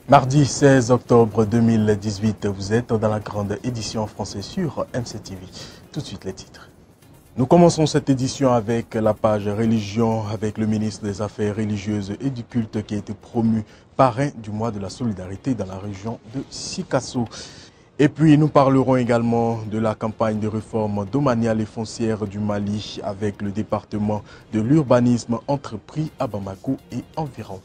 Mardi 16 octobre 2018, vous êtes dans la grande édition française sur MC-TV. Tout de suite les titres. Nous commençons cette édition avec la page religion, avec le ministre des Affaires religieuses et du culte qui a été promu parrain du mois de la solidarité dans la région de Sikasso. Et puis nous parlerons également de la campagne de réforme domaniale et foncière du Mali avec le département de l'urbanisme entrepris à Bamako et environ.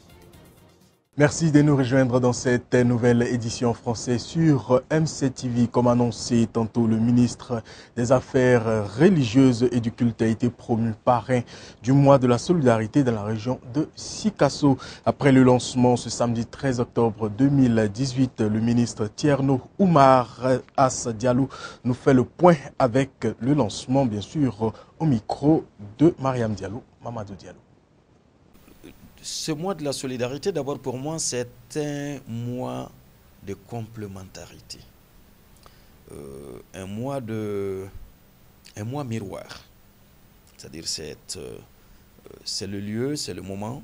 Merci de nous rejoindre dans cette nouvelle édition française sur MC-TV. Comme annoncé tantôt, le ministre des Affaires religieuses et du culte a été promu parrain du mois de la solidarité dans la région de Sikasso. Après le lancement ce samedi 13 octobre 2018, le ministre Thierno Oumar As Diallo nous fait le point avec le lancement, bien sûr, au micro de Mariam Diallo, Mamadou Diallo. Ce mois de la solidarité, d'abord pour moi, c'est un mois de complémentarité. Un mois miroir. C'est-à-dire c'est le lieu, c'est le moment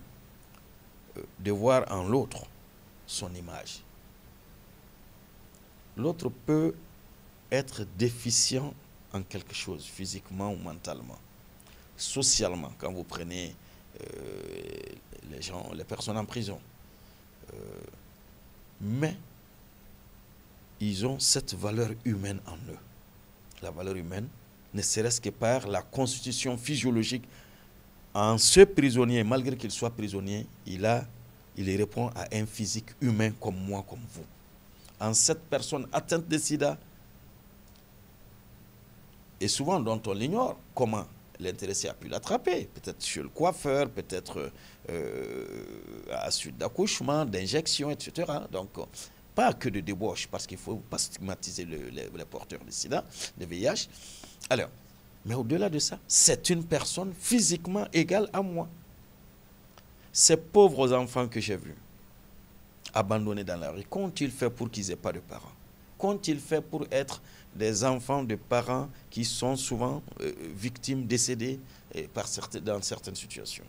de voir en l'autre son image. L'autre peut être déficient en quelque chose, physiquement ou mentalement. Socialement, quand vous prenez les personnes en prison. Mais ils ont cette valeur humaine en eux. La valeur humaine, ne serait-ce que par la constitution physiologique. En ce prisonnier, malgré qu'il soit prisonnier, il répond à un physique humain comme moi, comme vous. En cette personne atteinte de sida, et souvent dont on l'ignore, comment l'intéressé a pu l'attraper, peut-être chez le coiffeur, peut-être à la suite d'accouchement, d'injection, etc. Donc, pas que de débauche, parce qu'il ne faut pas stigmatiser les porteurs de sida, de VIH. Alors, mais au-delà de ça, c'est une personne physiquement égale à moi. Ces pauvres enfants que j'ai vus, abandonnés dans la rue, qu'ont-ils fait pour qu'ils n'aient pas de parents? Qu'ont-ils fait pour être des enfants de parents qui sont souvent victimes, décédées dans certaines situations?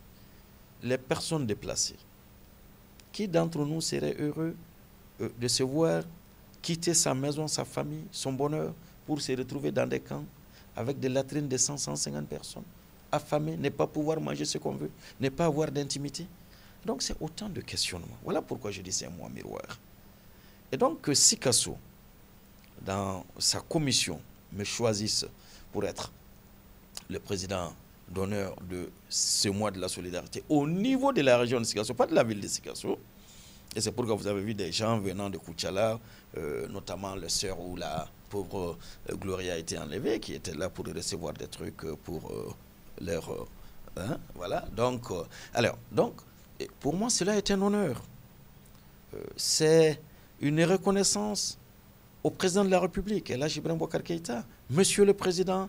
Les personnes déplacées. Qui d'entre nous serait heureux de se voir quitter sa maison, sa famille, son bonheur pour se retrouver dans des camps avec des latrines de 100, 150 personnes, affamés, ne pas pouvoir manger ce qu'on veut, ne pas avoir d'intimité? Donc c'est autant de questionnements. Voilà pourquoi je dis c'est un mois miroir. Et donc Sikasso, dans sa commission, me choisissent pour être le président d'honneur de ce mois de la solidarité au niveau de la région de Sikasso, pas de la ville de Sikasso. Et c'est pourquoi vous avez vu des gens venant de Koutchala, notamment le sœur où la pauvre Gloria a été enlevée, qui était là pour recevoir des trucs pour leur... voilà. Donc, pour moi, cela est un honneur. C'est une reconnaissance au président de la République, Elhadji Ibrahim Boubacar Keïta. Monsieur le Président,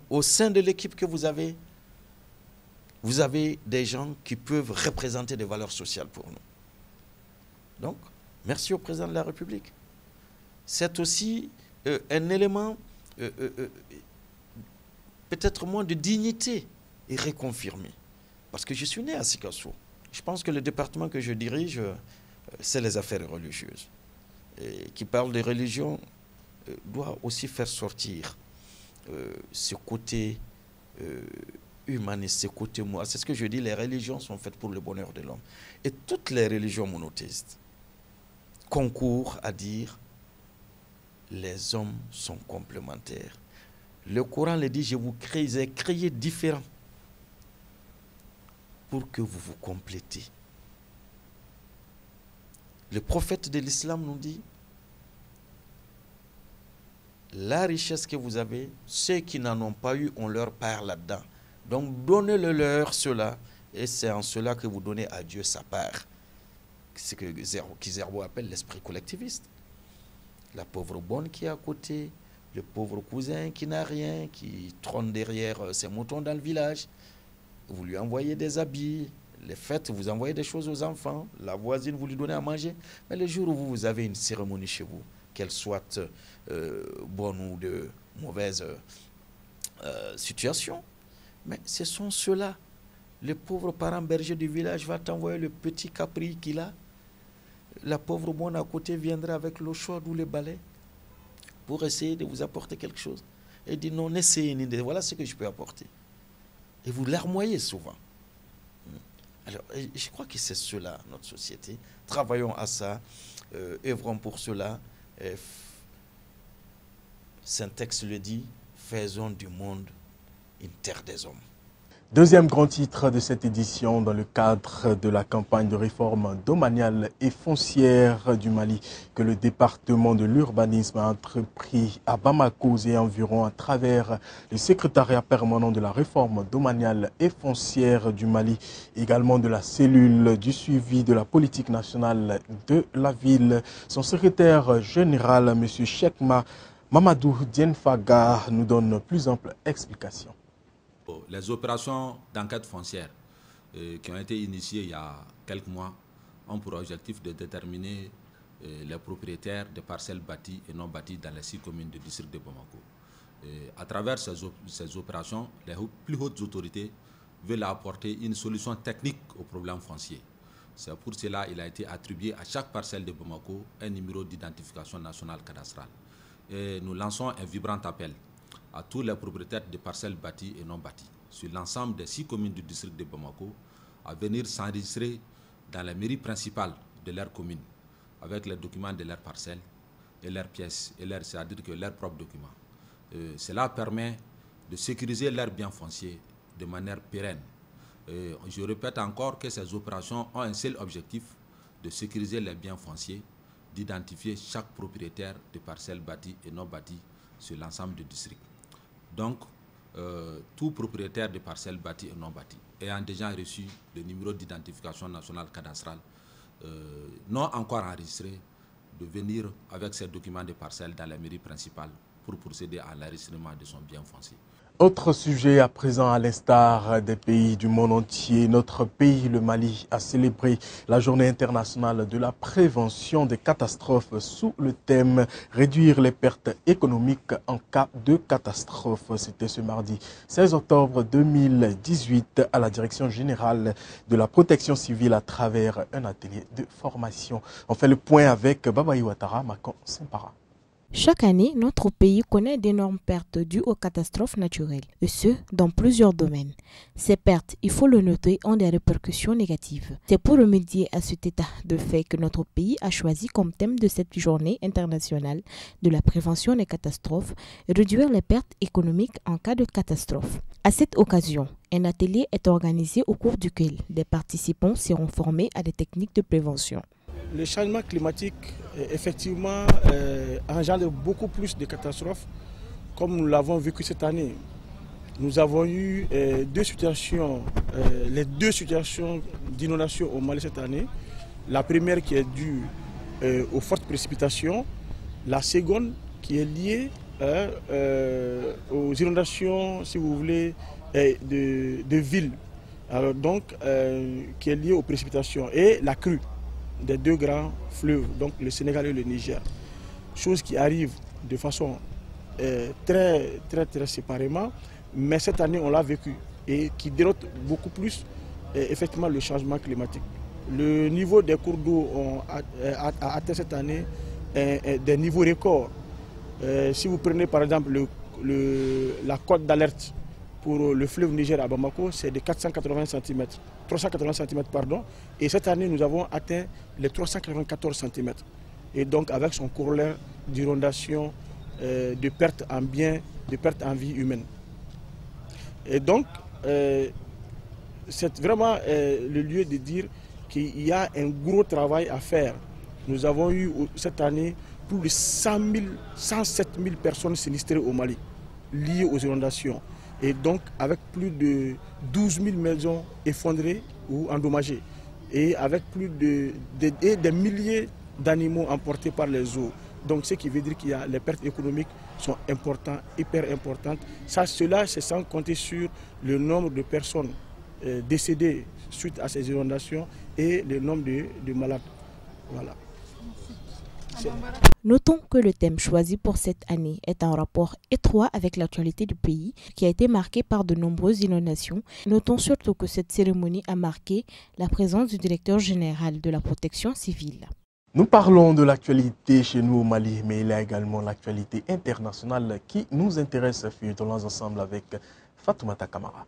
au sein de l'équipe que vous avez des gens qui peuvent représenter des valeurs sociales pour nous. Donc, merci au président de la République. C'est aussi un élément peut-être moins de dignité et reconfirmé. Parce que je suis né à Sikasso. Je pense que le département que je dirige, c'est les affaires religieuses. Et qui parle de religion doit aussi faire sortir ce côté humaniste, ce côté moi. C'est ce que je dis, les religions sont faites pour le bonheur de l'homme. Et toutes les religions monothéistes concourent à dire les hommes sont complémentaires. Le Coran le dit, je vous ai créé différents pour que vous vous complétez. Le prophète de l'islam nous dit, la richesse que vous avez, ceux qui n'en ont pas eu, on leur part là-dedans. Donc donnez-le leur cela, et c'est en cela que vous donnez à Dieu sa part. C'est ce que Kizerbo appelle l'esprit collectiviste. La pauvre bonne qui est à côté, le pauvre cousin qui n'a rien, qui trône derrière ses moutons dans le village. Vous lui envoyez des habits, les fêtes, vous envoyez des choses aux enfants, la voisine, vous lui donnez à manger. Mais le jour où vous avez une cérémonie chez vous, qu'elle soit bonne ou de mauvaise situation, mais ce sont ceux-là. Le pauvre parent berger du village va t'envoyer le petit capri qu'il a. la pauvre bonne à côté viendrait avec l'eau chaude ou le balai pour essayer de vous apporter quelque chose. Et dit non, essayez, voilà ce que je peux apporter. Et vous larmoyez souvent. Alors, je crois que c'est cela, notre société. Travaillons à ça, œuvrons pour cela. Saint-Texte le dit, faisons du monde une terre des hommes. Deuxième grand titre de cette édition dans le cadre de la campagne de réforme domaniale et foncière du Mali que le département de l'urbanisme a entrepris à Bamako et environ à travers le secrétariat permanent de la réforme domaniale et foncière du Mali, également de la cellule du suivi de la politique nationale de la ville. Son secrétaire général, M. Chekma Mamadou Dienfaga, nous donne plus ample explication. Les opérations d'enquête foncière qui ont été initiées il y a quelques mois ont pour objectif de déterminer les propriétaires des parcelles bâties et non bâties dans les 6 communes du district de Bamako. À travers ces opérations, les plus hautes autorités veulent apporter une solution technique aux problèmes fonciers. C'est pour cela qu'il a été attribué à chaque parcelle de Bamako un numéro d'identification nationale cadastrale. Et nous lançons un vibrant appel à tous les propriétaires de parcelles bâties et non bâties sur l'ensemble des 6 communes du district de Bamako à venir s'enregistrer dans la mairie principale de leur commune avec les documents de leurs parcelles et leurs pièces, c'est-à-dire que leurs propres documents. Cela permet de sécuriser leurs biens fonciers de manière pérenne. Je répète encore que ces opérations ont un seul objectif, de sécuriser les biens fonciers, d'identifier chaque propriétaire de parcelles bâties et non bâties sur l'ensemble du district. Donc, tout propriétaire de parcelles bâties et non bâties ayant déjà reçu le numéro d'identification nationale cadastrale non encore enregistré, de venir avec ses documents de parcelles dans la mairie principale pour procéder à l'enregistrement de son bien foncier. Autre sujet à présent, à l'instar des pays du monde entier, notre pays, le Mali, a célébré la journée internationale de la prévention des catastrophes sous le thème « Réduire les pertes économiques en cas de catastrophe ». C'était ce mardi 16 octobre 2018 à la Direction générale de la protection civile à travers un atelier de formation. On fait le point avec Babaï Ouattara, Makon Sempara. Chaque année, notre pays connaît d'énormes pertes dues aux catastrophes naturelles, et ce, dans plusieurs domaines. Ces pertes, il faut le noter, ont des répercussions négatives. C'est pour remédier à cet état de fait que notre pays a choisi comme thème de cette journée internationale de la prévention des catastrophes, réduire les pertes économiques en cas de catastrophe. À cette occasion, un atelier est organisé au cours duquel des participants seront formés à des techniques de prévention. Le changement climatique, effectivement, engendre beaucoup plus de catastrophes, comme nous l'avons vécu cette année. Nous avons eu les deux situations d'inondation au Mali cette année. La première qui est due aux fortes précipitations, la seconde qui est liée aux inondations, si vous voulez, de villes, alors donc qui est liée aux précipitations, et la crue des deux grands fleuves, donc le Sénégal et le Niger. Chose qui arrive de façon très séparément, mais cette année on l'a vécu et qui dénote beaucoup plus effectivement le changement climatique. Le niveau des cours d'eau a atteint cette année des niveaux records. Si vous prenez par exemple la cote d'alerte pour le fleuve Niger à Bamako, c'est de 380 cm, pardon. Et cette année, nous avons atteint les 394 cm. Et donc, avec son corollaire d'inondation, de pertes en biens, de pertes en vie humaine. Et donc, c'est vraiment le lieu de dire qu'il y a un gros travail à faire. Nous avons eu cette année plus de 107 000 personnes sinistrées au Mali, liées aux inondations. Et donc avec plus de 12 000 maisons effondrées ou endommagées. Et avec plus de des milliers d'animaux emportés par les eaux. Donc ce qui veut dire que les pertes économiques sont importantes, hyper importantes. Cela, c'est sans compter sur le nombre de personnes décédées suite à ces inondations et le nombre de malades. Voilà. Notons que le thème choisi pour cette année est en rapport étroit avec l'actualité du pays qui a été marquée par de nombreuses inondations. Notons surtout que cette cérémonie a marqué la présence du directeur général de la protection civile. Nous parlons de l'actualité chez nous au Mali, mais il y a également l'actualité internationale qui nous intéresse. Feuilletons ensemble avec Fatoumata Kamara.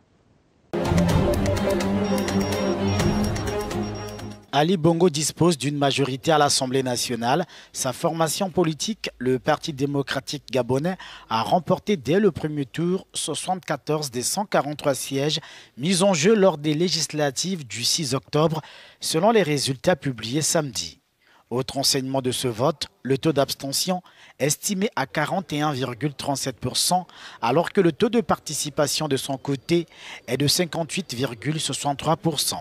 Ali Bongo dispose d'une majorité à l'Assemblée nationale. Sa formation politique, le Parti démocratique gabonais, a remporté dès le premier tour 74 des 143 sièges mis en jeu lors des législatives du 6 octobre, selon les résultats publiés samedi. Autre enseignement de ce vote, le taux d'abstention estimé à 41,37%, alors que le taux de participation de son côté est de 58,63%.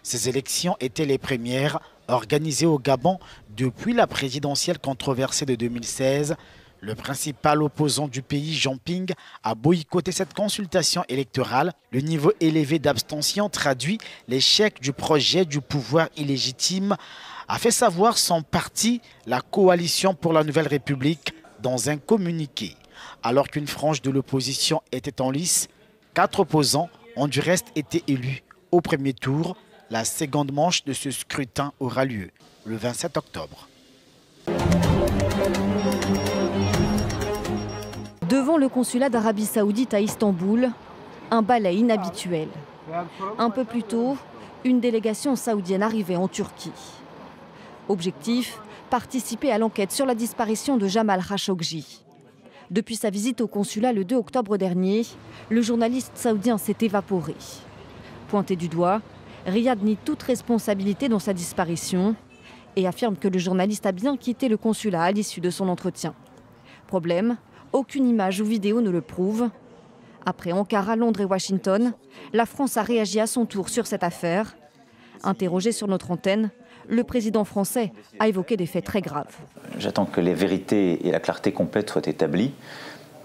Ces élections étaient les premières organisées au Gabon depuis la présidentielle controversée de 2016. Le principal opposant du pays, Jean Ping, a boycotté cette consultation électorale. Le niveau élevé d'abstention traduit l'échec du projet du pouvoir illégitime, a fait savoir son parti, la Coalition pour la Nouvelle République, dans un communiqué. Alors qu'une frange de l'opposition était en lice, 4 opposants ont du reste été élus au premier tour. La seconde manche de ce scrutin aura lieu le 27 octobre. Devant le consulat d'Arabie Saoudite à Istanbul, un balai inhabituel. Un peu plus tôt, une délégation saoudienne arrivait en Turquie. Objectif, participer à l'enquête sur la disparition de Jamal Khashoggi. Depuis sa visite au consulat le 2 octobre dernier, le journaliste saoudien s'est évaporé. Pointé du doigt, Riyad nie toute responsabilité dans sa disparition et affirme que le journaliste a bien quitté le consulat à l'issue de son entretien. Problème, aucune image ou vidéo ne le prouve. Après Ankara, Londres et Washington, la France a réagi à son tour sur cette affaire. Interrogé sur notre antenne, le président français a évoqué des faits très graves. J'attends que les vérités et la clarté complète soient établies,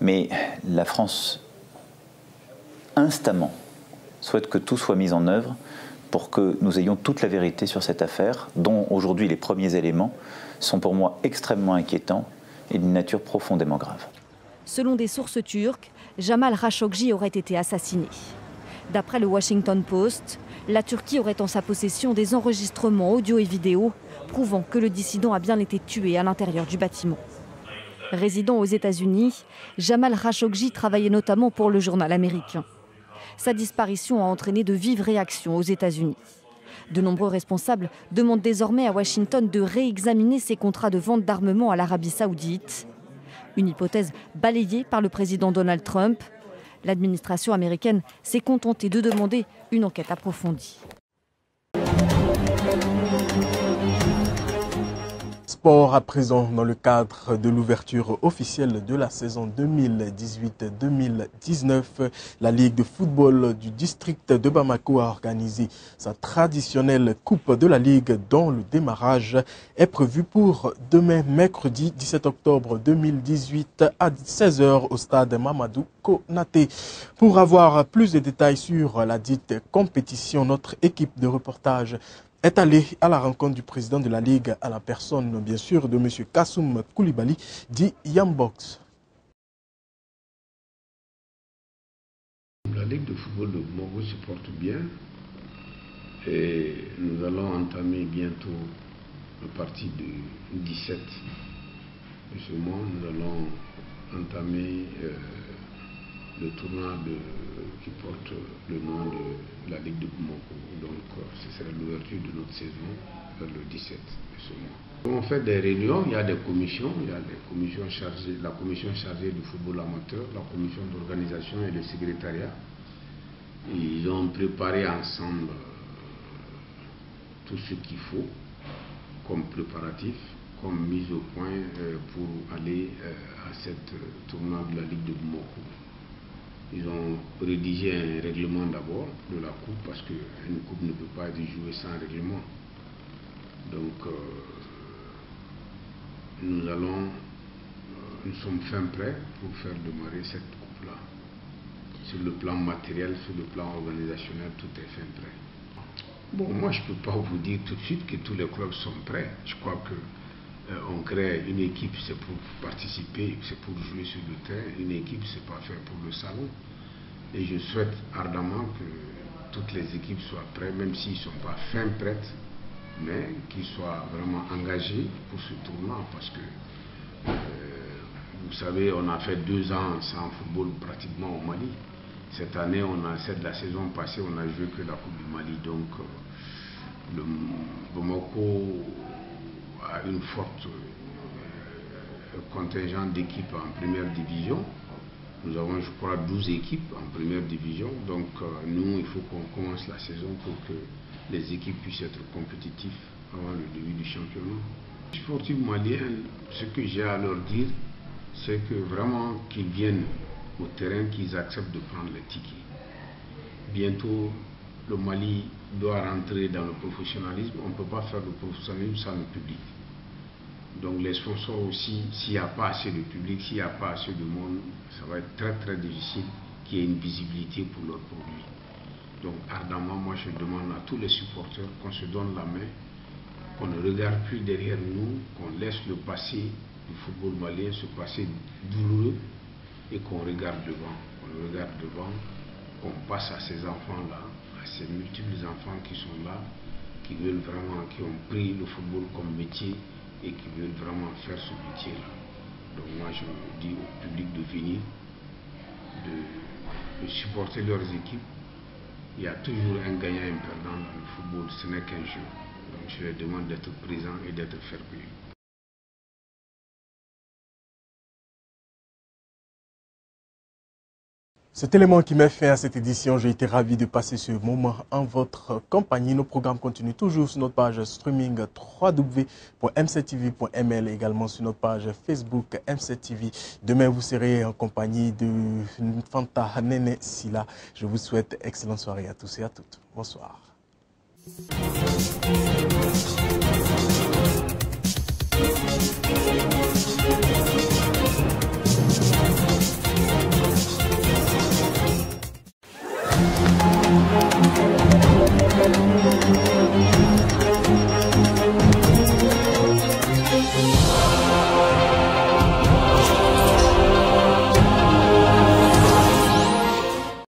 mais la France, instamment, souhaite que tout soit mis en œuvre pour que nous ayons toute la vérité sur cette affaire, dont aujourd'hui les premiers éléments sont pour moi extrêmement inquiétants et d'une nature profondément grave. Selon des sources turques, Jamal Khashoggi aurait été assassiné. D'après le Washington Post, la Turquie aurait en sa possession des enregistrements audio et vidéo prouvant que le dissident a bien été tué à l'intérieur du bâtiment. Résidant aux États-Unis, Jamal Khashoggi travaillait notamment pour le journal américain. Sa disparition a entraîné de vives réactions aux États-Unis. De nombreux responsables demandent désormais à Washington de réexaminer ses contrats de vente d'armement à l'Arabie Saoudite. Une hypothèse balayée par le président Donald Trump. L'administration américaine s'est contentée de demander une enquête approfondie. Sport à présent, dans le cadre de l'ouverture officielle de la saison 2018-2019, la Ligue de football du district de Bamako a organisé sa traditionnelle Coupe de la Ligue dont le démarrage est prévu pour demain mercredi 17 octobre 2018 à 16h au stade Mamadou Konaté. Pour avoir plus de détails sur la dite compétition, notre équipe de reportage est allé à la rencontre du président de la Ligue, à la personne, bien sûr, de M. Kassoum Koulibaly, dit Yambox. La Ligue de football de Bamako se porte bien et nous allons entamer bientôt le parti du 17 de ce mois. Nous allons entamer le tournoi qui porte le nom de la Ligue de Bamako. Donc ce sera l'ouverture de notre saison vers le 17 de ce mois. On fait des réunions, il y a des commissions, il y a des commissions chargées, la commission chargée du football amateur, la commission d'organisation et le secrétariat. Ils ont préparé ensemble tout ce qu'il faut comme préparatif, comme mise au point pour aller à cette tournoi de la Ligue de Bamako. Ils ont rédigé un règlement d'abord de la coupe parce qu'une coupe ne peut pas être jouée sans règlement. Donc nous sommes fin prêts pour faire démarrer cette coupe-là. Sur le plan matériel, sur le plan organisationnel, tout est fin prêt. Bon, moi je ne peux pas vous dire tout de suite que tous les clubs sont prêts. Je crois que on crée une équipe, c'est pour participer, c'est pour jouer sur le terrain. Une équipe, c'est pas fait pour le salon. Et je souhaite ardemment que toutes les équipes soient prêtes, même s'ils ne sont pas fin prêtes. mais qu'ils soient vraiment engagés pour ce tournoi parce que, vous savez, on a fait 2 ans sans football pratiquement au Mali. Cette année, la saison passée, on a joué que la Coupe du Mali. Donc, le Bamako a une forte contingent d'équipes en première division. Nous avons, je crois, 12 équipes en première division. Donc, nous, il faut qu'on commence la saison pour que les équipes puissent être compétitives avant le début du championnat. Les sportifs maliens, ce que j'ai à leur dire, c'est que vraiment qu'ils viennent au terrain, qu'ils acceptent de prendre les tickets. Bientôt, le Mali doit rentrer dans le professionnalisme. On ne peut pas faire le professionnalisme sans le public. Donc les sponsors aussi, s'il n'y a pas assez de public, s'il n'y a pas assez de monde, ça va être très très difficile qu'il y ait une visibilité pour leurs produits. Donc ardemment, moi je demande à tous les supporters qu'on se donne la main, qu'on ne regarde plus derrière nous, qu'on laisse le passé du football malien, ce passé douloureux, et qu'on regarde devant. On regarde devant, qu'on passe à ces enfants-là, à ces multiples enfants qui sont là, qui veulent vraiment, qui ont pris le football comme métier et qui veulent vraiment faire ce métier-là. Donc moi je dis au public de venir, de supporter leurs équipes. Il y a toujours un gagnant et un perdant dans le football, ce n'est qu'un jeu. Donc je leur demande d'être présents et d'être fair-play. Cet élément qui met fin à cette édition, j'ai été ravi de passer ce moment en votre compagnie. Nos programmes continuent toujours sur notre page streaming www.m7tv.ml et également sur notre page Facebook M7TV. Demain, vous serez en compagnie de Fanta Nene Sila. Je vous souhaite excellente soirée à tous et à toutes. Bonsoir.